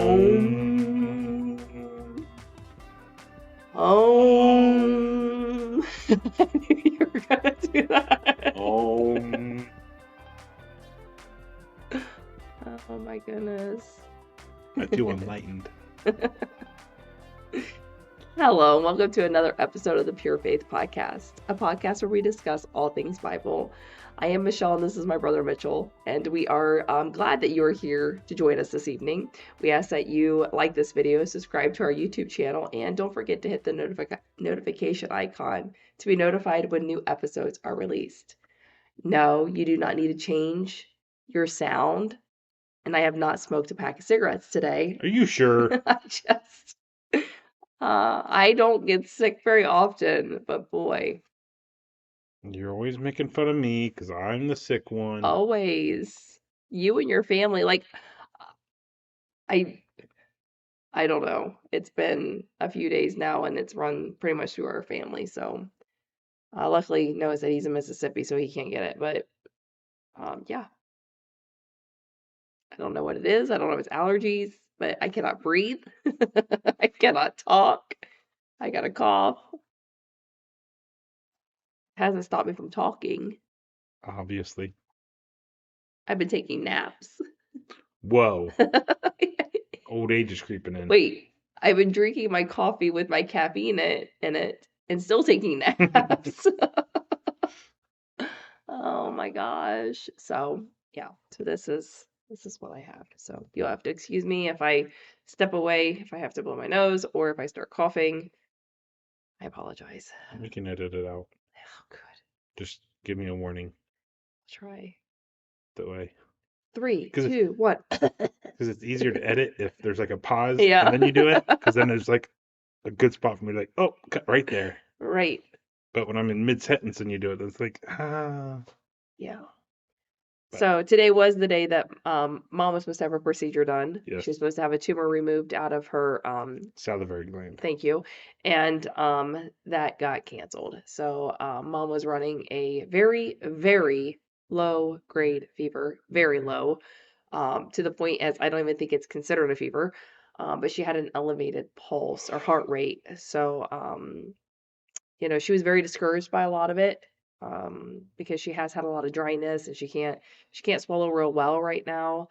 Om. Om. I knew you were gonna do that. Om. Oh my goodness. I feel enlightened. Hello, and welcome to another episode of the Pure Faith Podcast, a podcast where we discuss all things Bible. I am Michelle, and this is my brother Mitchell, and we are glad that you are here to join us this evening. We ask that you like this video, subscribe to our YouTube channel, and don't forget to hit the notification icon to be notified when new episodes are released. No, you do not need to change your sound, and I have not smoked a pack of cigarettes today. Are you sure? I don't get sick very often, but boy, You're always making fun of me because I'm the sick one. always you and your family. Like, I don't know. It's been a few days now, and it's run pretty much through our family. So, luckily, Noah said he's in Mississippi, so he can't get it. But, yeah, I don't know what it is. I don't know if it's allergies, but I cannot breathe. I cannot talk. I got a cough. Hasn't stopped me from talking. Obviously. I've been taking naps. Whoa. Old age is creeping in. Wait, I've been drinking my coffee with my caffeine in it and still taking naps. Oh my gosh. So, yeah. So this is what I have. So, you'll have to excuse me if I step away, if I have to blow my nose, or if I start coughing. I apologize. We can edit it out. Oh, good. Just give me a warning. Try. That way. 3, 2, 1. Because it's easier to edit if there's like a pause Yeah. and then you do it. Because then there's like a good spot for me to like, oh, cut right there. Right. But when I'm in mid-sentence and you do it, it's like, Yeah. But- So today was the day that Mom was supposed to have her procedure done. Yes. She was supposed to have a tumor removed out of her salivary gland. Thank you. And that got canceled. So Mom was running a very, very low grade fever, very low, to the point as I don't even think it's considered a fever. But she had an elevated pulse or heart rate. So she was very discouraged by a lot of it. Because she has had a lot of dryness and she can't swallow real well right now.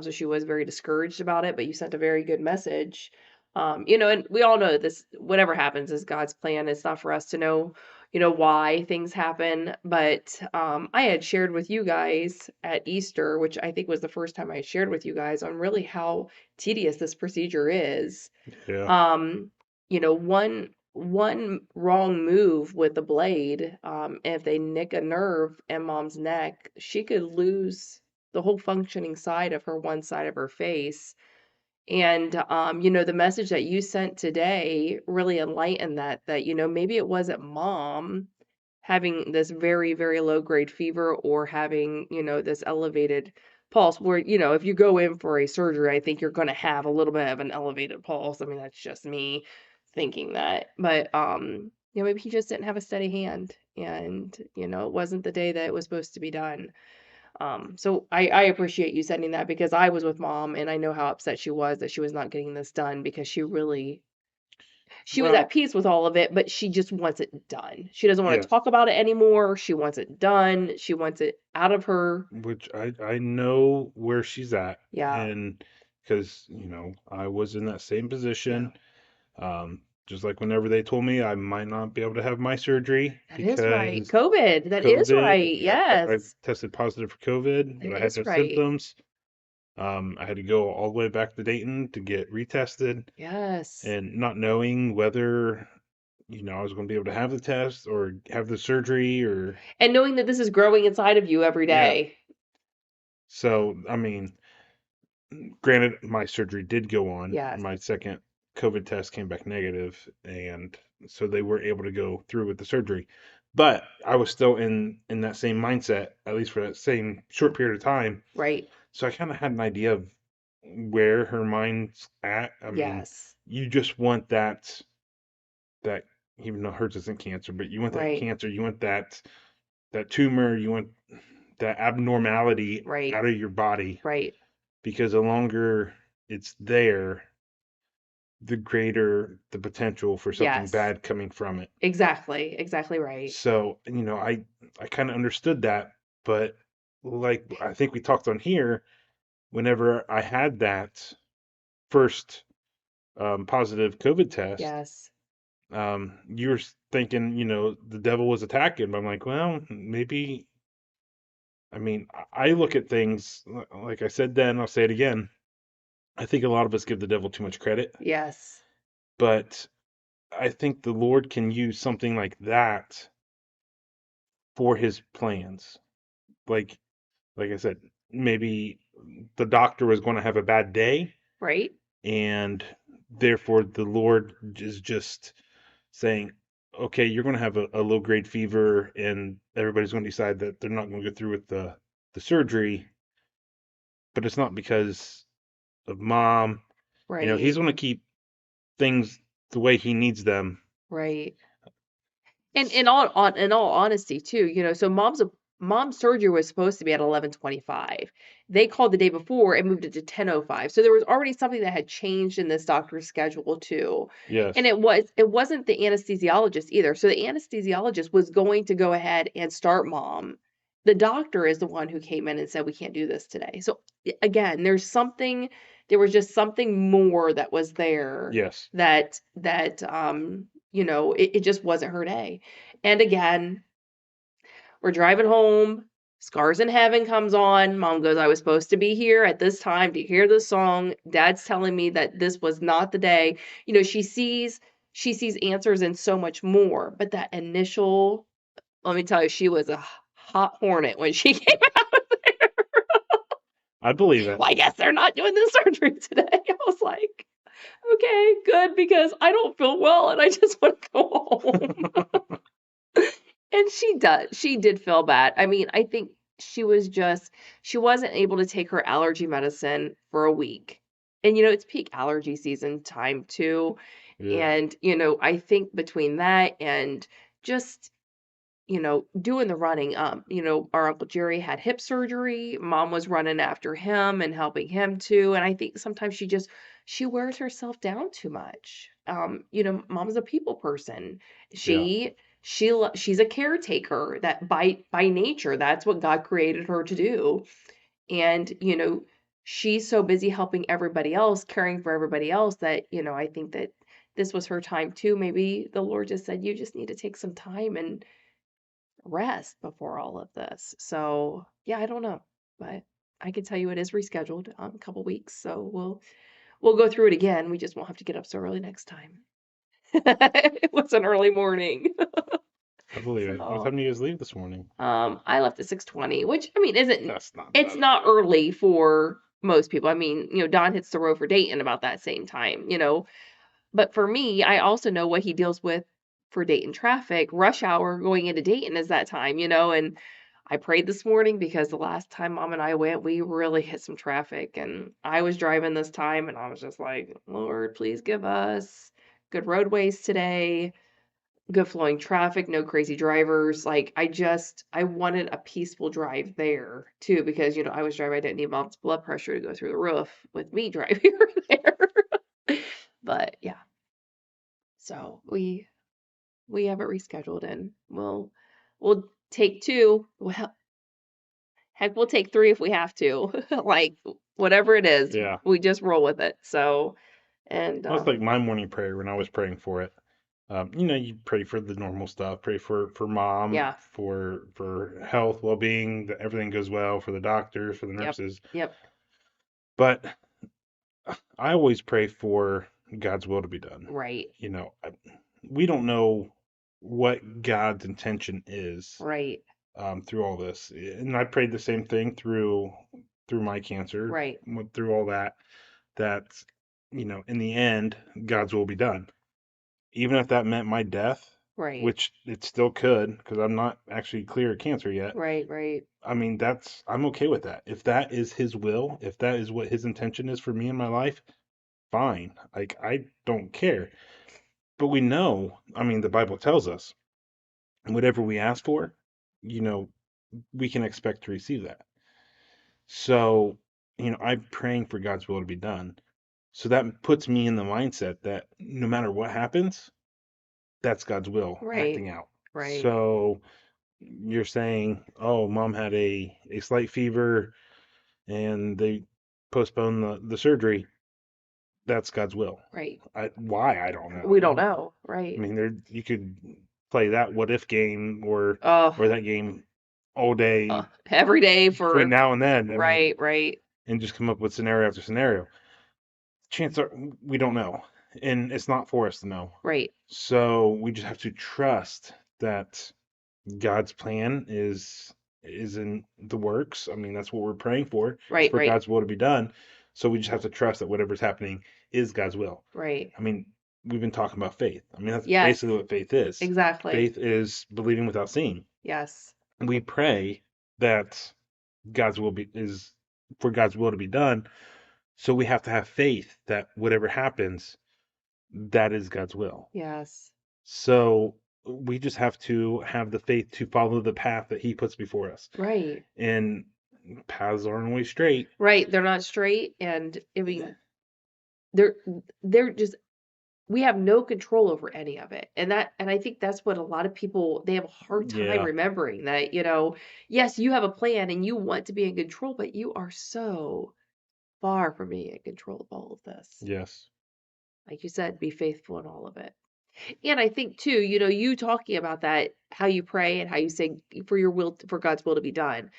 So she was very discouraged about it, but you sent a very good message. And we all know this, whatever happens is God's plan. It's not for us to know, why things happen. But I had shared with you guys at Easter, which I think was the first time I shared with you guys on really how tedious this procedure is. Yeah. One wrong move with the blade, if they nick a nerve in Mom's neck, she could lose the whole functioning side of her one side of her face. And the message that you sent today really enlightened that maybe it wasn't Mom having this very, very low grade fever or having, this elevated pulse where, if you go in for a surgery, I think you're going to have a little bit of an elevated pulse. I mean, that's just me thinking that. But, maybe he just didn't have a steady hand and, it wasn't the day that it was supposed to be done. So I appreciate you sending that because I was with Mom and I know how upset she was that she was not getting this done because she was at peace with all of it, but she just wants it done. She doesn't want to talk about it anymore. She wants it done. She wants it out of her. Which I know where she's at. Yeah. And because, I was in that same position. Just like whenever they told me I might not be able to have my surgery. That is right. COVID. That is right. Yes. I tested positive for COVID, but I had no symptoms. I had to go all the way back to Dayton to get retested. Yes. And not knowing whether, I was going to be able to have the test or have the surgery and knowing that this is growing inside of you every day. Yeah. So, I mean, granted, my surgery did go on. Yes. My second COVID test came back negative, and so they were able to go through with the surgery. But I was still in that same mindset, at least for that same short period of time. Right. So I kind of had an idea of where her mind's at. I mean, you just want that, even though hers isn't cancer, but you want that cancer, you want that tumor, you want that abnormality out of your body. Right. Because the longer it's there, the greater the potential for something Yes. bad coming from it. Exactly. Exactly right. So, I kind of understood that, but like I think we talked on here, whenever I had that first positive COVID test, Yes. you're thinking, the devil was attacking. But I'm like, well, maybe. I mean, I look at things like I said then, I'll say it again. I think a lot of us give the devil too much credit, Yes. but I think the Lord can use something like that for his plans. Like like I said, maybe the doctor was going to have a bad day, Right? and therefore the Lord is just saying, okay, you're going to have a low grade fever, and everybody's going to decide that they're not going to go through with the surgery, but it's not because of mom. He's Right. going to keep things the way he needs them. Right. And in all honesty too, so mom's surgery was supposed to be at 11:25. They called the day before and moved it to 10:05. So there was already something that had changed in this doctor's schedule too. And Yes. it wasn't the anesthesiologist either. So the anesthesiologist was going to go ahead and start mom. The doctor is the one who came in and said we can't do this today. So again, there was just something more that was there Yes. that it just wasn't her day. And again, we're driving home. Scars in Heaven comes on. Mom goes, I was supposed to be here at this time to hear this song. Dad's telling me that this was not the day. She sees answers and so much more. But that initial, let me tell you, she was a hot hornet when she came out of there. I believe it. Well, I guess they're not doing the surgery today. I was like, okay, good, because I don't feel well and I just want to go home. And she did feel bad. I mean, I think she wasn't able to take her allergy medicine for a week. And, it's peak allergy season time too. Yeah. And, I think between that and just, doing the running, our Uncle Jerry had hip surgery. Mom was running after him and helping him too. And I think sometimes she wears herself down too much. Mom's a people person. Yeah. She's a caretaker that by nature, that's what God created her to do. And, she's so busy helping everybody else, caring for everybody else that, I think that this was her time too. Maybe the Lord just said, you just need to take some time and rest before all of this. So, yeah, I don't know, but I can tell you it is rescheduled a couple weeks, so we'll go through it again. We just won't have to get up so early next time. It was an early morning. I believe it. What So, time do you guys leave this morning? I left at 6:20, which I mean isn't That's not it's bad. not early for most people. I mean, Don hits the road for Dayton about that same time. But for me, I also know what he deals with for Dayton traffic. Rush hour going into Dayton is that time, and I prayed this morning because the last time mom and I went, we really hit some traffic and I was driving this time and I was just like, Lord, please give us good roadways today, good flowing traffic, no crazy drivers. Like I wanted a peaceful drive there too because I was driving, I didn't need mom's blood pressure to go through the roof with me driving her there. But yeah, so we have it rescheduled and we'll take two. Well, heck, we'll take three if we have to. Like whatever it is, Yeah. we just roll with it. So and That's like my morning prayer when I was praying for it. You pray for the normal stuff, pray for mom, yeah, for health, well being, that everything goes well, for the doctors, for the yep, nurses. yep, But I always pray for God's will to be done. right, You know, I, we don't know what God's intention is right, through all this, and I prayed the same thing through my cancer, right, went through all that. That in the end, God's will be done, even if that meant my death, right, which it still could, because I'm not actually clear of cancer yet. right, right, I mean, I'm okay with that. If that is His will, if that is what His intention is for me in my life, fine. Like, I don't care. But we know, I mean, the Bible tells us whatever we ask for, you know, we can expect to receive that. So, I'm praying for God's will to be done. So that puts me in the mindset that no matter what happens, that's God's will Right. acting out. Right. So you're saying, oh, mom had a slight fever and they postponed the surgery. That's God's will. Right. Why? I don't We know. don't know. I Right. mean, you could play that what if game Oh, or that game all day every day between for now and then. I mean, right, right, and just come up with scenario after scenario. Chances are we don't know, and it's not for us to know. right, So we just have to trust that God's plan is in the works. I mean, that's what we're praying for, is right, for right, God's will to be done. So we just have to trust that whatever's happening is God's will. right. I mean, we've been talking about faith. I mean, that's Yes, basically what faith is. exactly. Faith is believing without seeing. Yes, We pray that God's will be is for God's will to be done. So we have to have faith that whatever happens, that is God's will. yes. So we just have to have the faith to follow the path that He puts before us. Right, And paths aren't always straight. right. They're not straight, and I mean, they're they're just we have no control over any of it. And I think that's what a lot of people they have a hard time Yeah. remembering that, yes, you have a plan and you want to be in control, but you are so far from being in control of all of this. Yes. Like you said, be faithful in all of it. And I think too, you talking about that, how you pray and how you say for your will, for God's will to be done.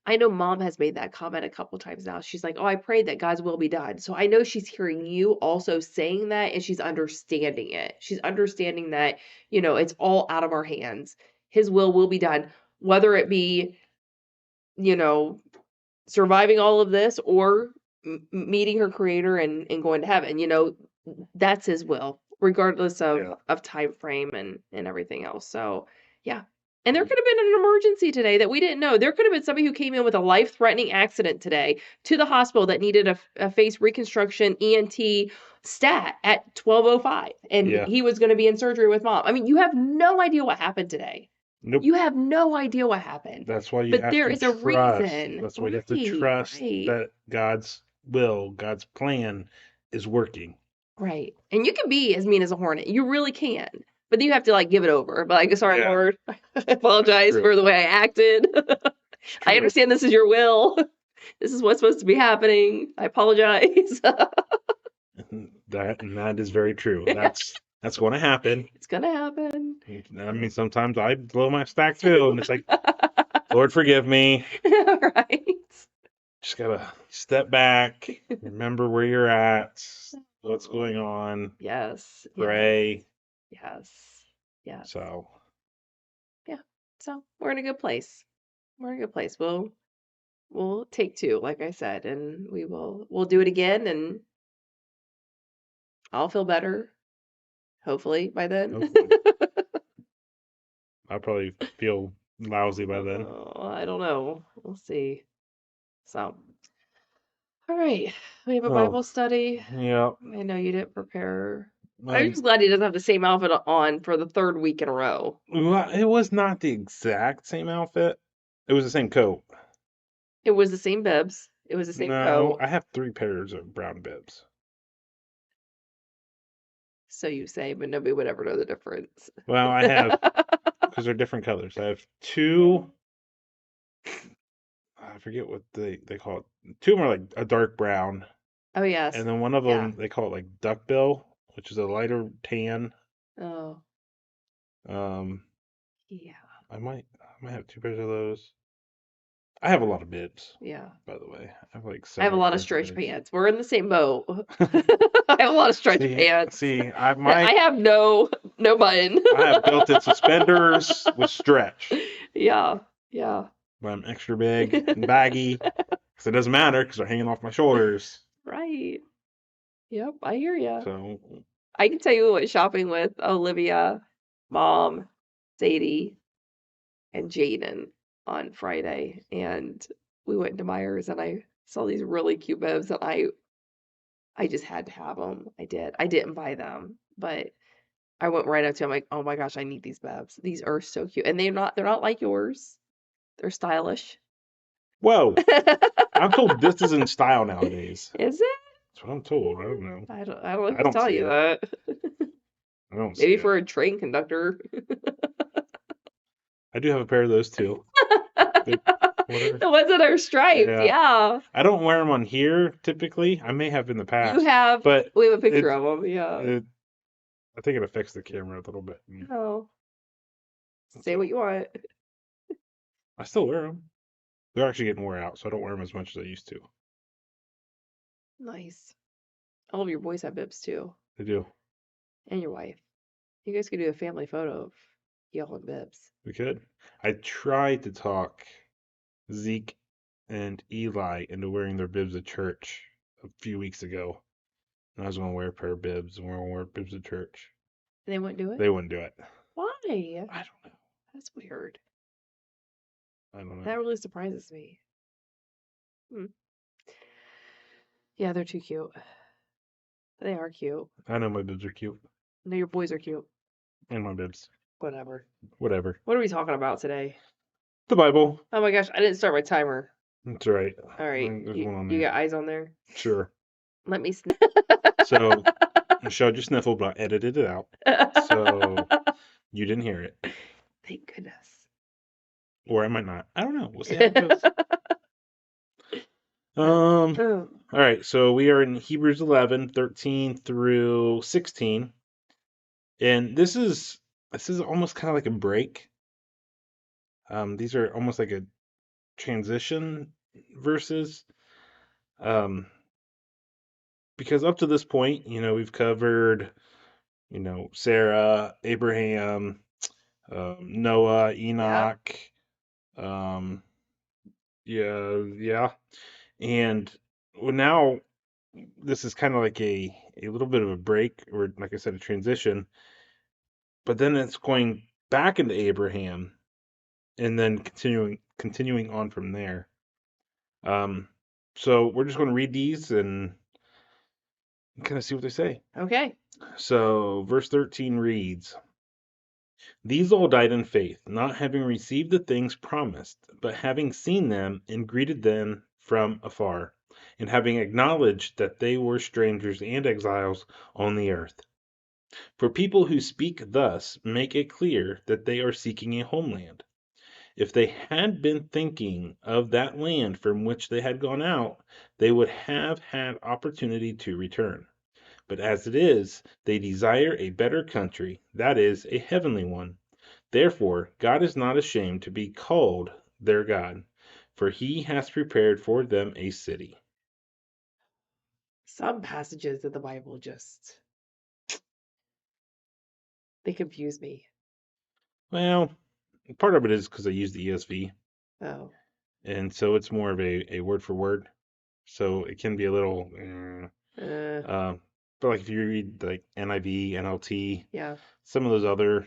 I know mom has made that comment a couple times now. She's like, "Oh, I prayed that God's will be done." So I know she's hearing you also saying that and she's understanding it. She's understanding that, it's all out of our hands. His will be done, whether it be, you know, surviving all of this or meeting her creator and going to heaven, that's his will regardless of Yeah. time frame and everything else. So yeah, and there could have been an emergency today that we didn't know. There could have been somebody who came in with a life-threatening accident today to the hospital that needed a face reconstruction ENT stat at 12:05, and Yeah. he was going to be in surgery with mom. I mean, you have no idea what happened today. Nope. You have no idea what happened. That's why you But have there to is a trust. reason. That's why you have to Right, trust right, that God's will, God's plan is working. right. And you can be as mean as a hornet. You really can. But then you have to like give it over. But like, sorry, Yeah. Lord. I apologize True. for the way I acted. It's I true. understand this is your will. This is what's supposed to be happening. I apologize. That is very true. That's going to happen. It's gonna happen. I mean, sometimes I blow my stack too, and it's like, Lord, forgive me. Right. Just gotta step back, remember where you're at, what's going on, Yes. pray. Yes. Yes. So, Yeah. So we're in a good place. We're in a good place. We'll take two, like I said, and we'll do it again, and I'll feel better, hopefully by then. hopefully, I'll probably feel lousy by then. Oh, I don't know. We'll see. So, all right, we have a Oh, Bible study. yeah. I know you didn't prepare. I'm I, just glad he doesn't have the same outfit on for the third week in a row. well, it was not the exact same outfit. It was the same coat. It was the same bibs. It was the same No, coat. I have 3 pairs of brown bibs. So you say, but nobody would ever know the difference. Well, I have, because they're different colors. I have two, I forget what they call it. Two of them are like a dark brown, Oh, yes. and then one of Yeah. them they call it like duckbill, which is a lighter tan. Oh, Um, yeah. I might have 2 pairs of those. I have a lot of bibs, Yeah. by the way. I have like I have a several lot of pairs of stretch bibs. pants. We're in the same boat. I have a lot of stretch See, pants. see, I have no button. I have built-in suspenders with stretch, Yeah. Yeah. but I'm extra big and baggy because it doesn't matter because they're hanging off my shoulders. Right. Yep, I hear ya. So, I can tell you we went shopping with Olivia, Mom, Sadie, and Jaden on Friday, and we went to Myers, and I saw these really cute bibs, and I just had to have them. I did. I didn't buy them, but I went right up to them like, oh my gosh, I need these bibs. These are so cute, and they're not like yours. They're stylish. whoa, I'm told this is in style nowadays. Is it? That's what I'm told. I don't know. I don't know I who's don't telling see you it. that. I don't see Maybe it. for a train conductor. I do have a pair of those too. They're, what are? The ones that are striped, Yeah. yeah. I don't wear them on here typically. I may have in the You past, have, but we have a picture it, of them, yeah. it I think it affects the camera a little bit. Oh, That's say what all. you want. I still wear them. They're actually getting wore out, so I don't wear them as much as I used to. Nice. All of your boys have bibs too, I do. and your wife. You guys could do a family photo of y'all in bibs. We could. I tried to talk Zeke and Eli into wearing their bibs at church a few weeks ago. And I was going to wear a pair of bibs and we're going to wear bibs at church. And they wouldn't do it? They wouldn't do it. Why? I don't know. That's weird. I don't know. That really surprises me. Hmm. Yeah, they're too cute. They are cute. I know my bibs are cute. No, your boys are cute. And my bibs. Whatever. Whatever. What are we talking about today? The Bible. Oh my gosh, I didn't start my timer. That's right. All right, There's one on you there. got eyes on there? Sure. Let me So I showed you sniffle, but I edited it out. So you didn't hear it. Thank goodness. Or I might not. I don't know. We'll see how it goes. All right. So we are in Hebrews 11, 13 through 16. And this is almost kind of like a break. These are almost like a transition verses. Because up to this point, we've covered, Sarah, Abraham, Noah, Yep. Enoch, yeah. And well, now this is kind of like a little bit of a break, or like I said, a transition. But then it's going back into Abraham, and then continuing on from there. Um, so we're just going to read these and kind of see what they say. Okay. So verse 13 reads, "These all died in faith, not having received the things promised, but having seen them and greeted them from afar, and having acknowledged that they were strangers and exiles on the earth. For people who speak thus make it clear that they are seeking a homeland. If they had been thinking of that land from which they had gone out, they would have had opportunity to return. But as it is, they desire a better country, that is, a heavenly one. Therefore, God is not ashamed to be called their God, for he has prepared for them a city." Some passages of the Bible just they confuse me. Well, part of it is because I use the ESV, Oh. and so it's more of a word for word. So it can be a little, but like if you read like NIV, NLT, Yeah. some of those other,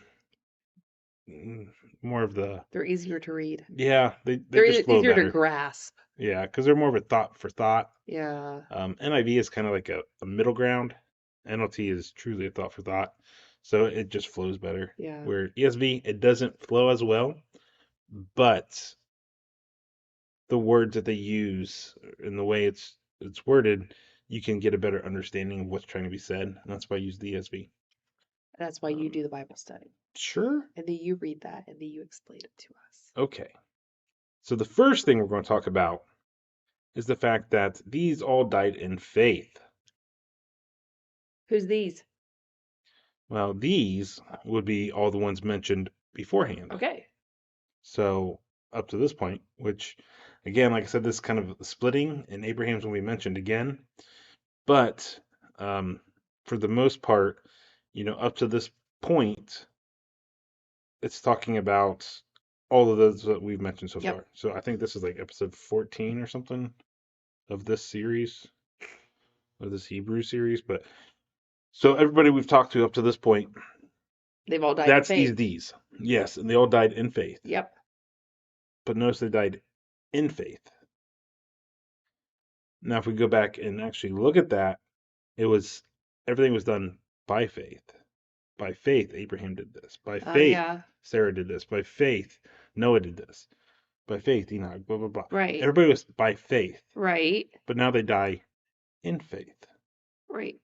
more of the, They're easier to read. yeah, they They're just flow easier to better. grasp. Yeah, because they're more of a thought for thought. Yeah. NIV is kind of like a middle ground. NLT is truly a thought for thought. So it just flows better. Yeah. Where ESV, it doesn't flow as well, but the words that they use and the way it's worded, you can get a better understanding of what's trying to be said. And that's why I use the ESV. That's why you do the Bible study. Sure. And then you read that and then you explain it to us. Okay. So the first thing we're going to talk about is the fact that these all died in faith. Who's these? Well, these would be all the ones mentioned beforehand. Okay. So up to this point, which again, like I said, this kind of splitting, and Abraham's going to be mentioned again. But for the most part, up to this point, it's talking about all of those that we've mentioned so far. So I think this is like episode 14 or something of this series, of this Hebrew series. But so everybody we've talked to up to this point, they've all died that's in faith. these. Yes, and they all died in faith. Yep. But notice they died in faith. Now, if we go back and actually look at that, everything was done by faith. By faith, Abraham did this. By faith, Yeah. Sarah did this. By faith, Noah did this. By faith, Enoch, blah, blah, blah. Right. Everybody was by faith. Right. But now they die in faith. Right.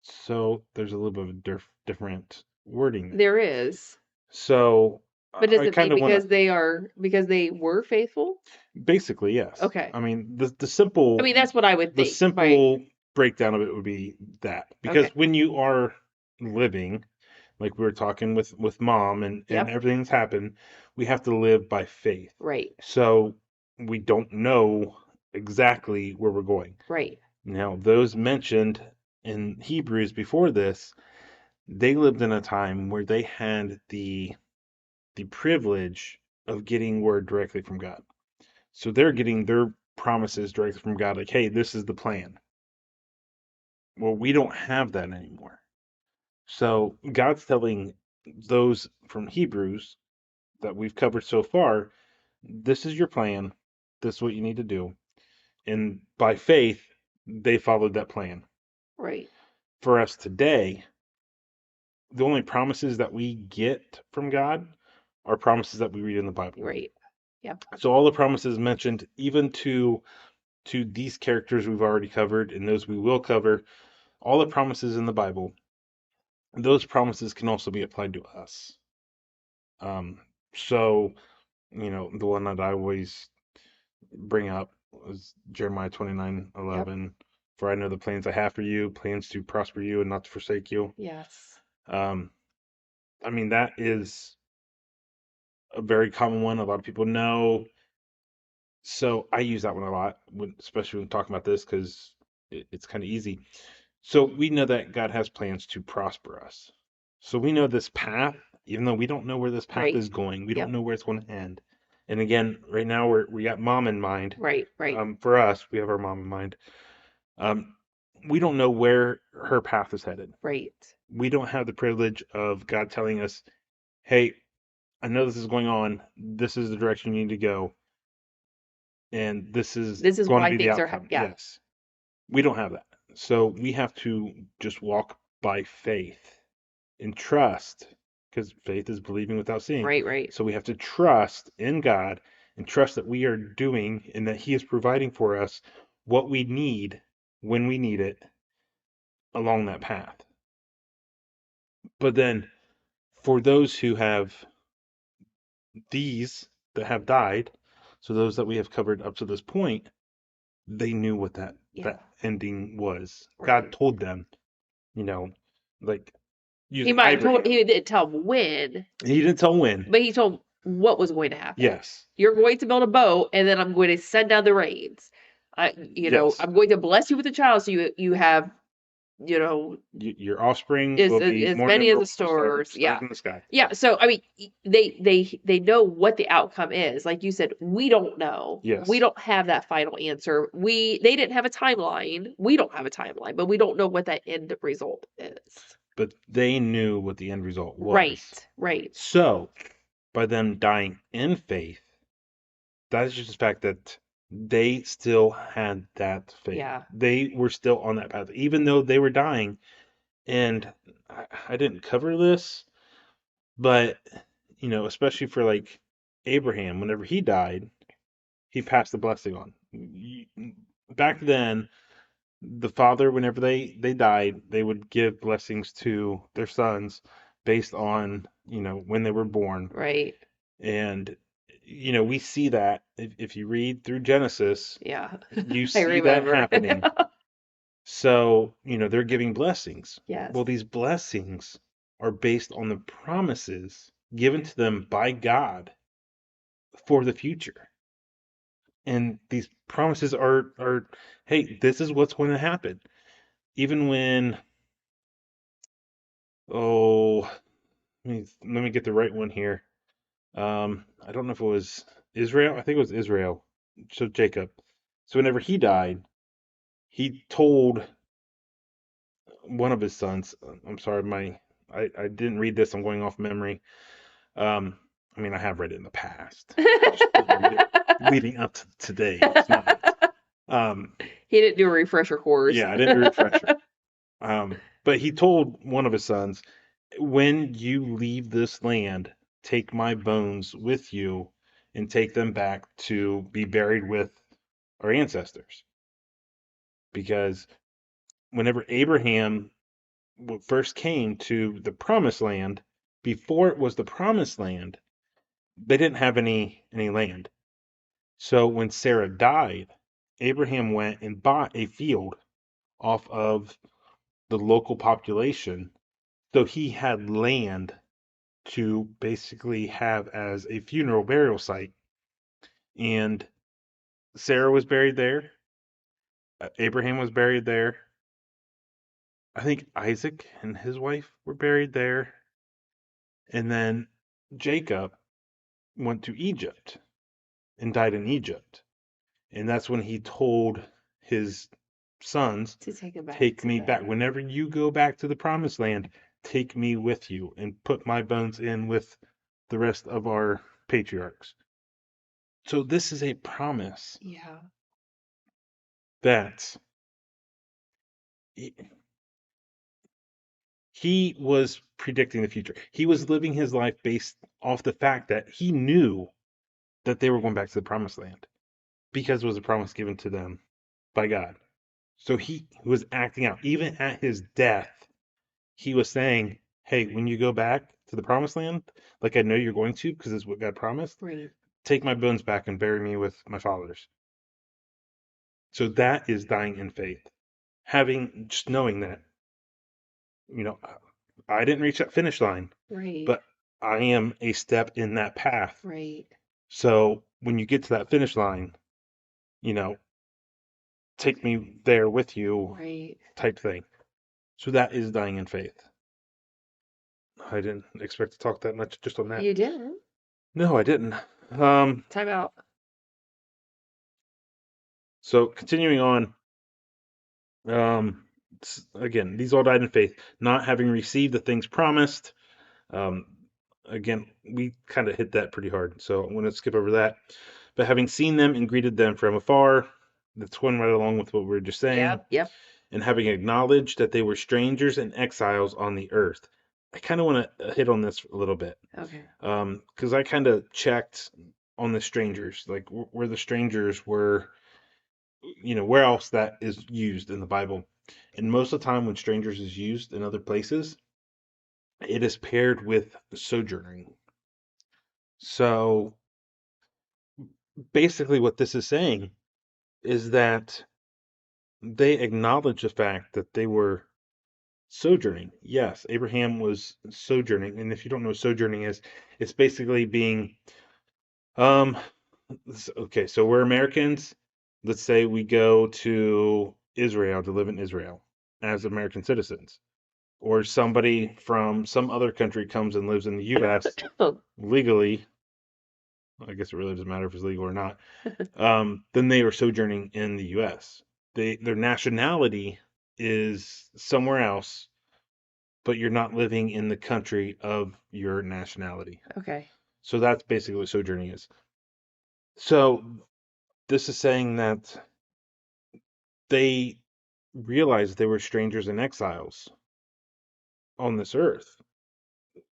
So there's a little bit of a different wording there. There is. So But does I it mean kind of want to. because they were faithful? Basically, yes. Okay. I mean, I mean, that's what I would the think. Right. simple breakdown of it would be that Okay. because when you are living, like we were talking with mom and Yep. everything's happened, we have to live by faith. Right. So we don't know exactly where we're going. Right. Now, those mentioned in Hebrews before this, they lived in a time where they had the privilege of getting word directly from God. So they're getting their promises directly from God, like, hey, this is the plan. Well, we don't have that anymore. So God's telling those from Hebrews that we've covered so far, this is your plan. This is what you need to do. And by faith, they followed that plan. Right. For us today, the only promises that we get from God are promises that we read in the Bible. Right. Yep. So all the promises mentioned, even to these characters we've already covered and those we will cover, all the promises in the Bible, those promises can also be applied to us. Um, so, the one that I always bring up is Jeremiah 29:11. Yep. For I know the plans I have for you, plans to prosper you and not to forsake you. Yes. Um, I mean, that is a very common one. A lot of people know. So I use that one a lot, especially when talking about this, because it's kind of easy. So we know that God has plans to prosper us. So we know this path, even though we don't know where this path Right. is going, we don't Yep. know where it's going to end. And again, right now we got mom in mind. Right. Right. For us, we have our mom in mind. Um, we don't know where her path is headed. Right. We don't have the privilege of God telling us, "Hey, I know this is going on. This is the direction you need to go, and this is This is going to why be the things are outcome." yeah. Yes, we don't have that. So we have to just walk by faith and trust, because faith is believing without seeing. Right. Right. So we have to trust in God and trust that we are doing and that He is providing for us what we need when we need it along that path. But then for those who have these that have died, so those that we have covered up to this point, they knew what that Yeah. that ending was. God Right. told them, you know, like He using might have told Abraham. he didn't tell them when, He didn't tell when. but he told what was going to happen. Yes. You're going to build a boat, and then I'm going to send down the rains. Yes. I'm going to bless you with a child, so you have, you know, Your offspring as will be as more many as the numerous than stars. stars Yeah. in the sky. Yeah. So I mean, they know what the outcome is. Like you said, we don't know. We Yes. don't have that final answer. They didn't have a timeline. We don't have a timeline, but we don't know what that end result is. But they knew what the end result was. Right. Right. So, by them dying in faith, that is just the fact that they still had that faith. Yeah. They were still on that path, even though they were dying. And I didn't cover this, but, especially for like Abraham, whenever he died, he passed the blessing on. Back then, the father, whenever they died, they would give blessings to their sons based on, when they were born. Right. And, we see that if you read through Genesis, Yeah. you I see that remember. happening. So, they're giving blessings. Yes. Well, these blessings are based on the promises given to them by God for the future. And these promises are, hey, this is what's going to happen. Even when, oh, let me get the right one here. I don't know if it was Israel. I think it was Israel. So Jacob. So whenever he died, he told one of his sons. I'm sorry, I didn't read this. I'm going off memory. Um, I mean, I have read it in the past. I just didn't read it leading up to today, tonight. He didn't do a refresher course. Yeah, I didn't do a refresher. But he told one of his sons, when you leave this land, take my bones with you and take them back to be buried with our ancestors. Because whenever Abraham first came to the promised land, before it was the promised land, they didn't have any land. So when Sarah died, Abraham went and bought a field off of the local population. So he had land to basically have as a funeral burial site. And Sarah was buried there. Abraham was buried there. I think Isaac and his wife were buried there. And then Jacob went to Egypt and died in Egypt. And that's when he told his sons, To take it back take to me back. them. Whenever you go back to the promised land, take me with you and put my bones in with the rest of our patriarchs. So this is a promise Yeah. that he was predicting the future. He was living his life based off the fact that he knew that they were going back to the promised land because it was a promise given to them by God. So he was acting out. Even at his death, he was saying, hey, when you go back to the promised land, like I know you're going to, because it's what God promised, Right. take my bones back and bury me with my fathers. So that is dying in faith. Having just knowing that, you know, I didn't reach that finish line, Right. but I am a step in that path. Right. So when you get to that finish line, you know, take me there with you Right. type thing. So that is dying in faith. I didn't expect to talk that much just on that. You didn't. No, I didn't. Time out. So continuing on, um, again, these all died in faith, not having received the things promised. Um, again, we kind of hit that pretty hard, so I'm going to skip over that. But having seen them and greeted them from afar, that's one right along with what we were just saying, Yep. Yep. and having acknowledged that they were strangers and exiles on the earth. I kind of want to hit on this a little bit. Okay. Because I kind of checked on the strangers, like where the strangers were, where else that is used in the Bible. And most of the time, when strangers is used in other places, it is paired with sojourning. So basically, what this is saying is that they acknowledge the fact that they were sojourning. Yes, Abraham was sojourning. And if you don't know what sojourning is, it's basically being um okay, so we're Americans. Let's say we go to Israel to live in Israel as American citizens, or somebody from some other country comes and lives in the US legally. I guess it really doesn't matter if it's legal or not. Then they are sojourning in the US. Their nationality is somewhere else, but you're not living in the country of your nationality. Okay. So that's basically what sojourning is. So this is saying that they realized they were strangers and exiles on this earth.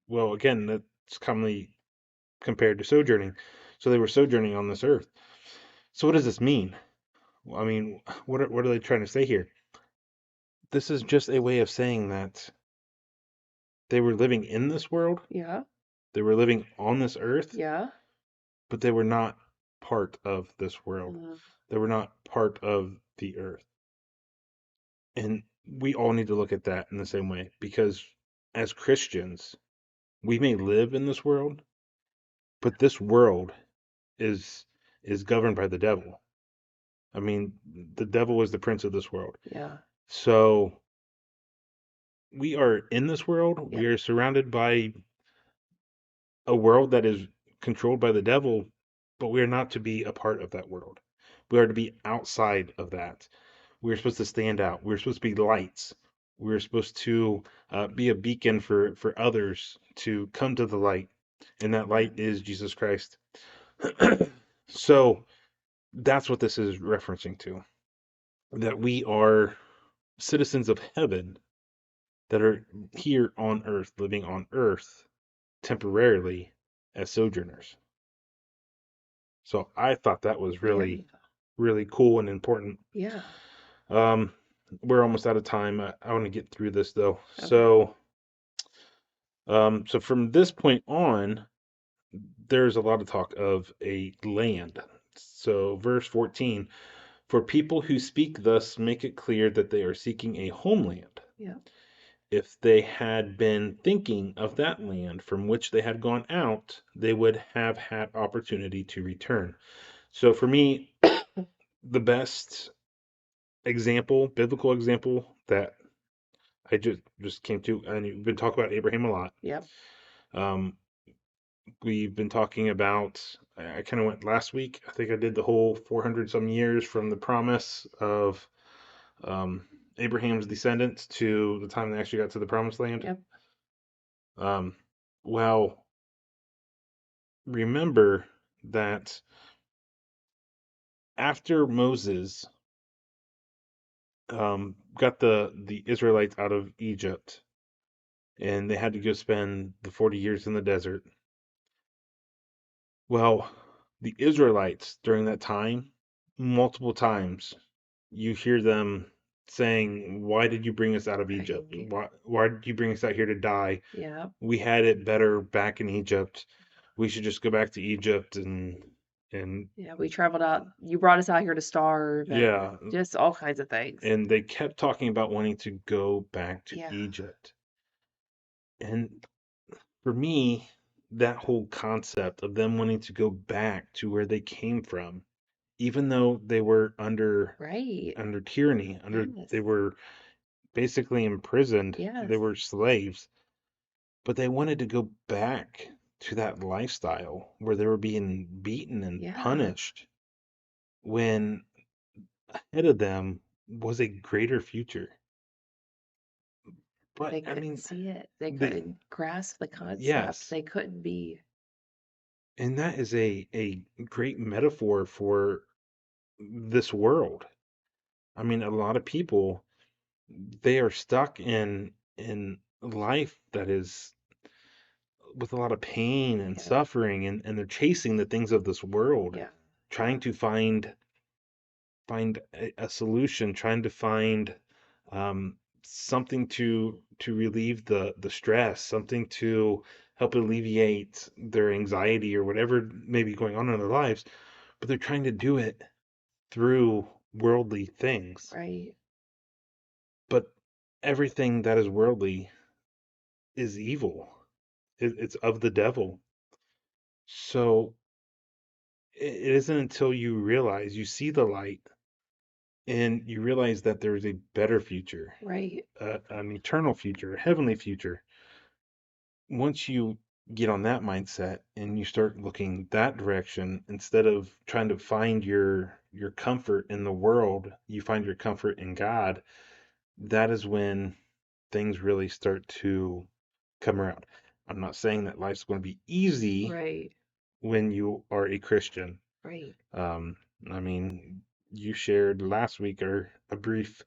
Well, again, that's commonly compared to sojourning. So they were sojourning on this earth. So what does this mean? Well, I mean, what are they trying to say here? This is just a way of saying that they were living in this world, Yeah. they were living on this earth, Yeah. but they were not part of this world. Mm. They were not part of the earth. And we all need to look at that in the same way because as Christians, we may live in this world, but this world is is governed by the devil. I mean, the devil is the prince of this world. Yeah. So we are in this world. We Yep. are surrounded by a world that is controlled by the devil, but we are not to be a part of that world. We are to be outside of that. We're supposed to stand out. We're supposed to be lights. We're supposed to be a beacon for others to come to the light, and that light is Jesus Christ. So that's what this is referencing to, that we are citizens of heaven that are here on earth, living on earth temporarily as sojourners. So I thought that was Yeah. really, really cool and important. Yeah. Um, we're almost out of time. I want to get through this though. Okay. So from this point on, there's a lot of talk of a land. So verse 14, for people who speak thus make it clear that they are seeking a homeland. Yeah. If they had been thinking of that land from which they had gone out, they would have had opportunity to return. So for me, the best example, biblical example that I just came to, and you've been talking about Abraham a lot. Yep. Um, we've been talking about. I kind of went last week. I think I did the whole 400 some years from the promise of um, Abraham's descendants to the time they actually got to the promised land. Yep. Um, well, remember that after Moses got the Israelites out of Egypt, and they had to go spend the 40 years in the desert. Well, the Israelites during that time, multiple times, you hear them saying, "Why did you bring us out of Egypt? Right. Why did you bring us out here to die? Yep. We had it better back in Egypt. We should just go back to Egypt and Yeah, we traveled out. You brought us out here to starve and yeah." just all kinds of things. And they kept talking about wanting to go back to Yeah. Egypt. And for me, that whole concept of them wanting to go back to where they came from, even though they were Right. under tyranny, they Yes. were basically imprisoned, they Yes. were slaves, but they wanted to go back to that lifestyle where they were being beaten and Yeah. punished when ahead of them was a greater future. But They I couldn't mean, see it. They they couldn't grasp the concept. yes, They couldn't be. and that is a great metaphor for this world. I mean, a lot of people, they are stuck in life that is with a lot of pain and Yeah. suffering, and they're chasing the things of this world, Yeah. trying to find a solution, trying to find um, something to relieve the stress, something to help alleviate their anxiety or whatever may be going on in their lives, but they're trying to do it through worldly things. Right. But everything that is worldly is evil. It's of the devil. So it isn't until you realize, you see the light, and you realize that there is a better future, Right. an eternal future, a heavenly future. Once you get on that mindset and you start looking that direction, instead of trying to find your comfort in the world, you find your comfort in God. That is when things really start to come around. I'm not saying that life's going to be easy Right. when you are a Christian. Right. Um, I mean, you shared last week or a brief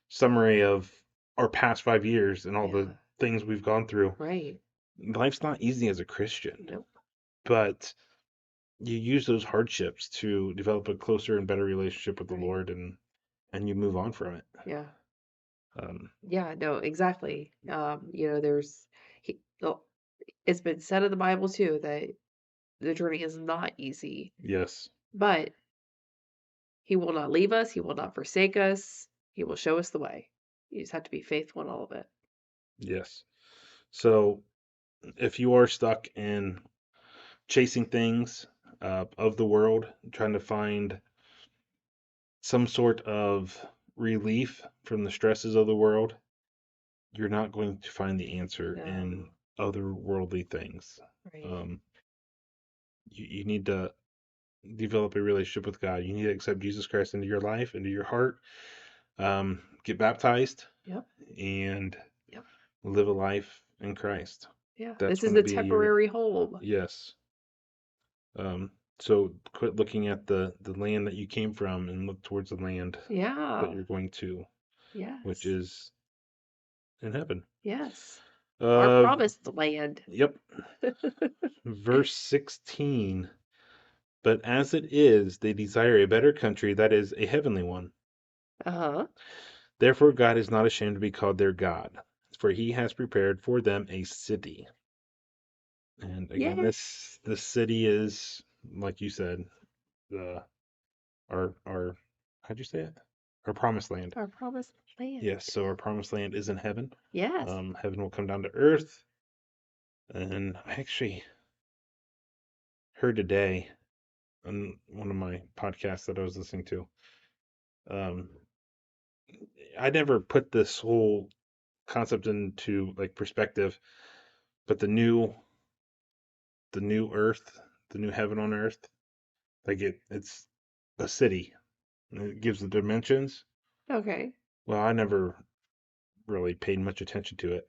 summary of our past 5 years and all the Yeah. things we've gone through. Right. Life's not easy as a Christian, Nope. but you use those hardships to develop a closer and better relationship with the Right. Lord, and you move on from it. Yeah. Um, Yeah. No, exactly. There's he, the- it's been said in the Bible too that the journey is not easy, yes, but he will not leave us. He will not forsake us. He will show us the way. You just have to be faithful in all of it. yes. So if you are stuck in chasing things of the world, trying to find some sort of relief from the stresses of the world, you're not going to find the answer in No. otherworldly things. Right. Um, you need to develop a relationship with God. You need to accept Jesus Christ into your life, into your heart, get baptized, Yep. and Yep. live a life in Christ. Yeah. That's This is going to a be your, temporary home. yes. So quit looking at the land that you came from and look towards the land that Yeah. you're going to, which Yes. is in heaven. Yes. Our Uh, promised land. yep. Verse 16. But as it is, they desire a better country, that is, a heavenly one. Uh-huh. Therefore God is not ashamed to be called their God, for he has prepared for them a city. And again, this city is, like you said, the our how'd you say it? Our promised land. Our promised land. Yes, so our promised land is in heaven. Yes. Heaven will come down to earth. And I actually heard today on one of my podcasts that I was listening to. I never put this whole concept into like perspective, but the new earth, the new heaven on earth, like it's a city. It gives the dimensions. Okay. Well, I never really paid much attention to it,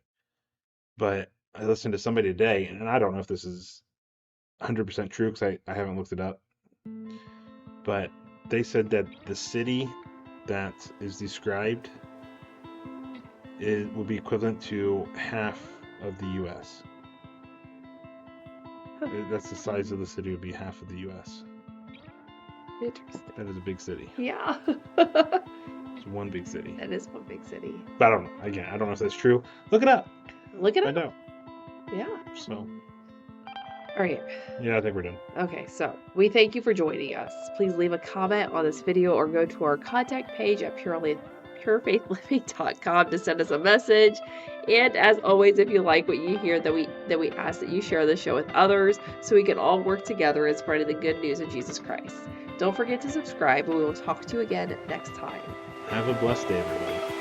but I listened to somebody today, and I don't know if this is 100% true because I haven't looked it up, but they said that the city that is described it would be equivalent to half of the U.S. That's the size of the city would be half of the U.S. Interesting. That is a big city. Yeah. It's one big city. That is one big city. But I don't know. Again, I don't know if that's true. Look it up. Look it I up. know. Yeah. So. All right. Yeah, I think we're done. Okay, so we thank you for joining us. Please leave a comment on this video or go to our contact page at purefaithliving.com to send us a message. And as always, if you like what you hear, that we ask that you share the show with others so we can all work together in spreading the good news of Jesus Christ. Don't forget to subscribe, and we will talk to you again next time. Have a blessed day, everybody.